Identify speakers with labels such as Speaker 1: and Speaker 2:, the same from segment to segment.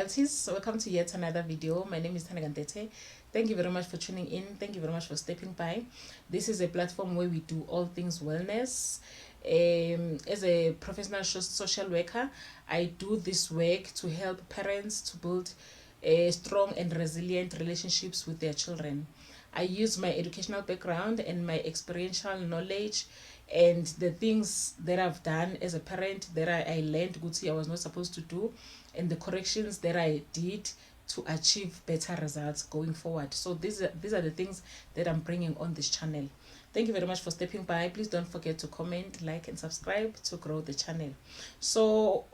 Speaker 1: Royalties. Welcome to yet another video. My name is Tanagantete. Thank you very much for tuning in. Thank you very much for stepping by. This is a platform where we do all things wellness. As a professional social worker, I do this work to help parents to build strong and resilient relationships with their children. I use my educational background and my experiential knowledge and the things that I've done as a parent that I learned I was not supposed to do, and the corrections that I did to achieve better results going forward. So these are the things that I'm bringing on this channel. Thank you very much for stepping by. Please don't forget to comment, like, and subscribe to grow the channel. So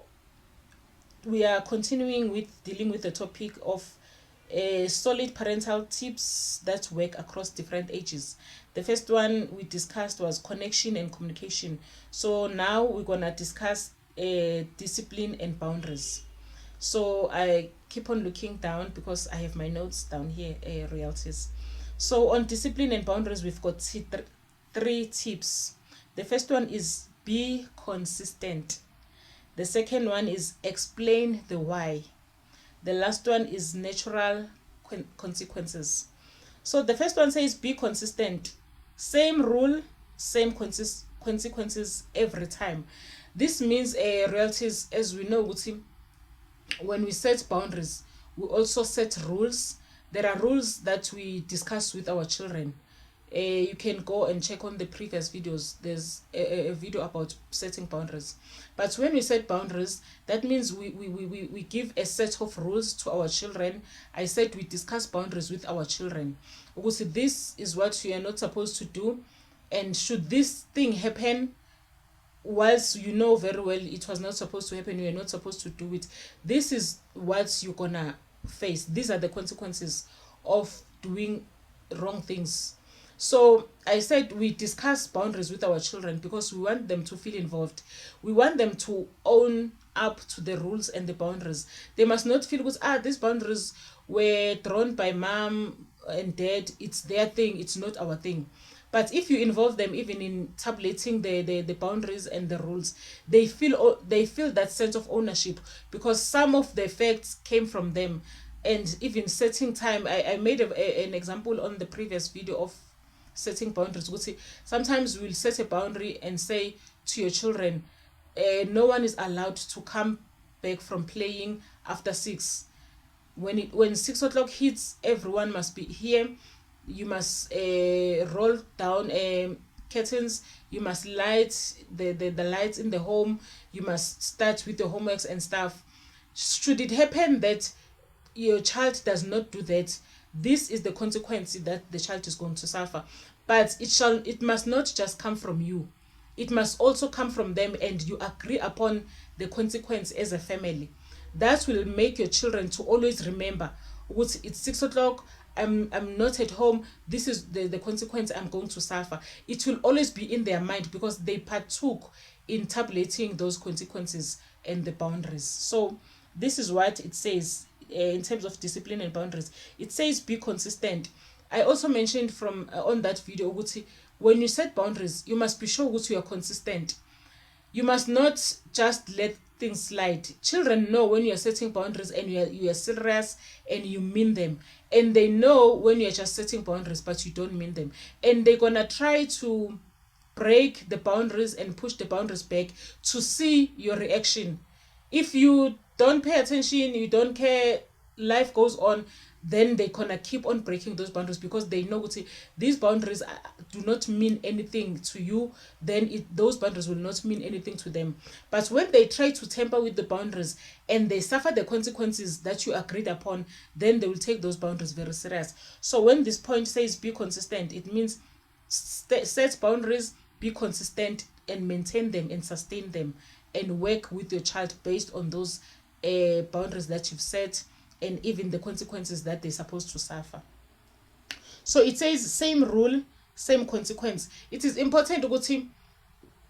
Speaker 1: we are continuing with dealing with the topic of solid parental tips that work across different ages. The first one we discussed was connection and communication. So now we're gonna discuss discipline and boundaries. So I keep on looking down because I have my notes down here, Royalties. So on discipline and boundaries, we've got three tips. The first one is be consistent. The second one is explain the why. The last one is natural consequences. So the first one says be consistent. Same rule, same consequences every time. This means Royalties, as we know, when we set boundaries, we also set rules. There are rules that we discuss with our children. You can go and check on the previous videos. There's a video about setting boundaries. But when we set boundaries, that means we give a set of rules to our children. I said we discuss boundaries with our children. Because this is what you are not supposed to do. And should this thing happen, whilst you know very well it was not supposed to happen, you are not supposed to do it, this is what you're gonna face. These are the consequences of doing wrong things. So I said we discuss boundaries with our children because we want them to feel involved. We want them to own up to the rules and the boundaries. They must not feel these boundaries were drawn by mom and dad. It's their thing, it's not our thing. But if you involve them even in tabulating the boundaries and the rules, they feel that sense of ownership because some of the effects came from them. And even setting time, I made an example on the previous video of setting boundaries. Sometimes we'll set a boundary and say to your children, no one is allowed to come back from playing after 6. When 6 o'clock hits, everyone must be here. You must roll down curtains. You must light the lights in the home. You must start with the homeworks and stuff. Should it happen that your child does not do that, this is the consequence that the child is going to suffer. But it must not just come from you. It must also come from them, and you agree upon the consequence as a family. That will make your children to always remember, it's 6 o'clock, I'm not at home, this is the consequence I'm going to suffer. It will always be in their mind because they partook in tabulating those consequences and the boundaries. So this is what it says in terms of discipline and boundaries. It says be consistent. I also mentioned from on that video, when you set boundaries, you must be sure you are consistent. You must not just let things slide. Children know when you are setting boundaries and you are serious and you mean them. And they know when you are just setting boundaries but you don't mean them. And they're going to try to break the boundaries and push the boundaries back to see your reaction. If you don't pay attention, you don't care, life goes on, then they're gonna keep on breaking those boundaries because they know these boundaries do not mean anything to you. Then those boundaries will not mean anything to them. But when they try to tamper with the boundaries and they suffer the consequences that you agreed upon, then they will take those boundaries very serious. So when this point says be consistent, it means set boundaries, be consistent, and maintain them and sustain them, and work with your child based on those boundaries that you've set and even the consequences that they're supposed to suffer. So it says same rule, same consequence. It is important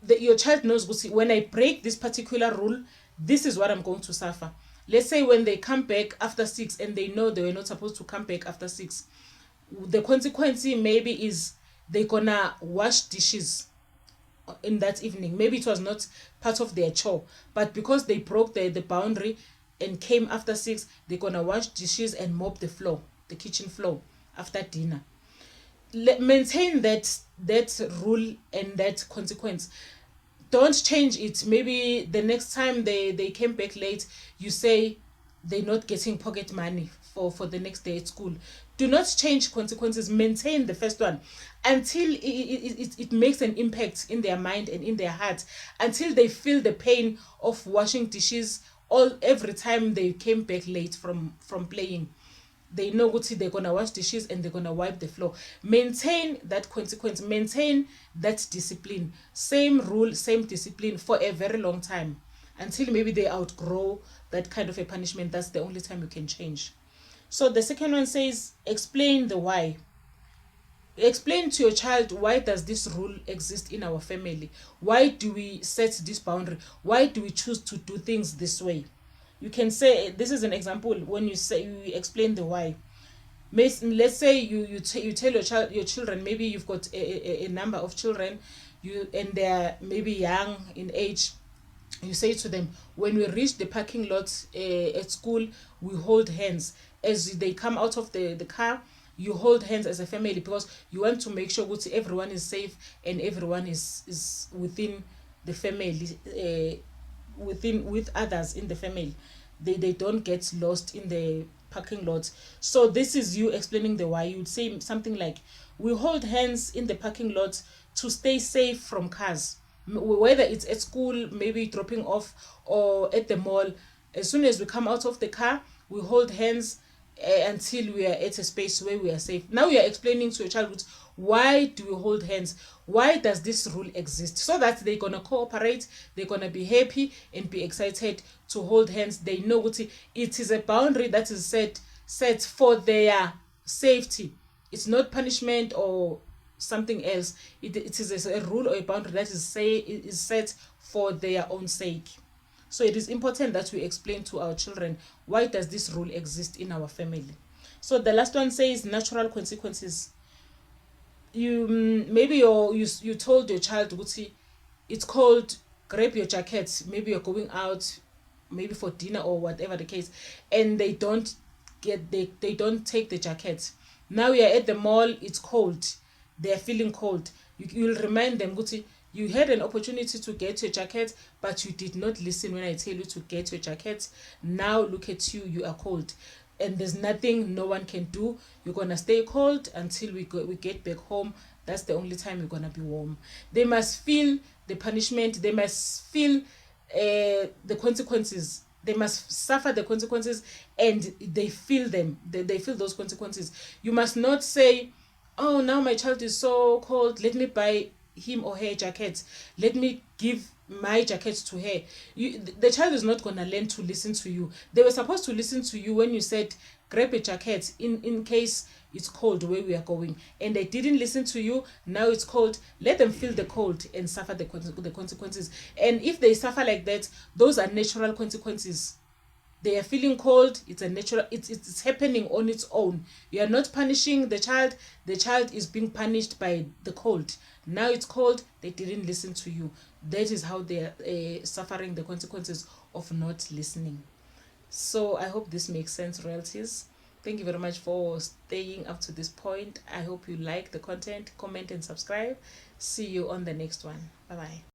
Speaker 1: that your child knows when I break this particular rule, this is what I'm going to suffer. Let's say when they come back after 6 and they know they were not supposed to come back after 6, the consequence maybe is they're gonna wash dishes in that evening. Maybe it was not part of their chore, but because they broke the boundary, and came after 6, they're gonna wash dishes and mop the floor, the kitchen floor after dinner. Maintain that rule and that consequence. Don't change it. Maybe the next time they came back late, you say they're not getting pocket money for the next day at school. Do not change consequences. Maintain the first one until it makes an impact in their mind and in their heart, until they feel the pain of washing dishes every time they came back late from playing. They know what they're gonna wash dishes and they're gonna wipe the floor. Maintain that consequence, maintain that discipline. Same rule, same discipline for a very long time, until maybe they outgrow that kind of a punishment. That's the only time you can change. So the second one says, explain the why. Explain to your child, why does this rule exist in our family? Why do we set this boundary? Why do we choose to do things this way? You can say, this is an example. When you say, you explain the why. Let's say you tell your children, maybe you've got a number of children, and they're maybe young in age. You say to them, when we reach the parking lot at school, we hold hands. As they come out of the car, you hold hands as a family, because you want to make sure that everyone is safe and everyone is within the family, with others in the family. They don't get lost in the parking lot. So this is you explaining the why. You would say something like, we hold hands in the parking lot to stay safe from cars, whether it's at school, maybe dropping off, or at the mall. As soon as we come out of the car, we hold hands until we are at a space where we are safe. Now you are explaining to your child, why do we hold hands? Why does this rule exist? So that they're gonna cooperate, they're gonna be happy and be excited to hold hands. They know what it is, a boundary that is set for their safety. It's not punishment or something else. It is a rule or a boundary that is set for their own sake. So it is important that we explain to our children, why does this rule exist in our family. So the last one says, natural consequences. Maybe you told your child, Guti, it's called, grab your jacket. Maybe you're going out, maybe for dinner or whatever the case, and they don't take the jacket. Now you're at the mall, it's cold, they're feeling cold. You'll remind them, Guti, you had an opportunity to get your jacket, but you did not listen when I tell you to get your jacket. Now look at you, you are cold. And there's nothing no one can do. You're going to stay cold until we get back home. That's the only time you're going to be warm. They must feel the punishment. They must feel the consequences. They must suffer the consequences, and they feel them. They feel those consequences. You must not say, oh, now my child is so cold, let me buy him or her jacket, let me give my jacket to her. The child is not going to learn to listen to you. They were supposed to listen to you when you said, grab a jacket in case it's cold where we are going, and they didn't listen to you. Now it's cold, let them feel the cold and suffer the consequences. And if they suffer like that, those are natural consequences. They are feeling cold, it's a natural, it's happening on its own. You are not punishing the child is being punished by the cold. Now it's cold, they didn't listen to you. That is how they are suffering the consequences of not listening. So I hope this makes sense, royalties. Thank you very much for staying up to this point. I hope you like the content. Comment and subscribe. See you on the next one. Bye bye.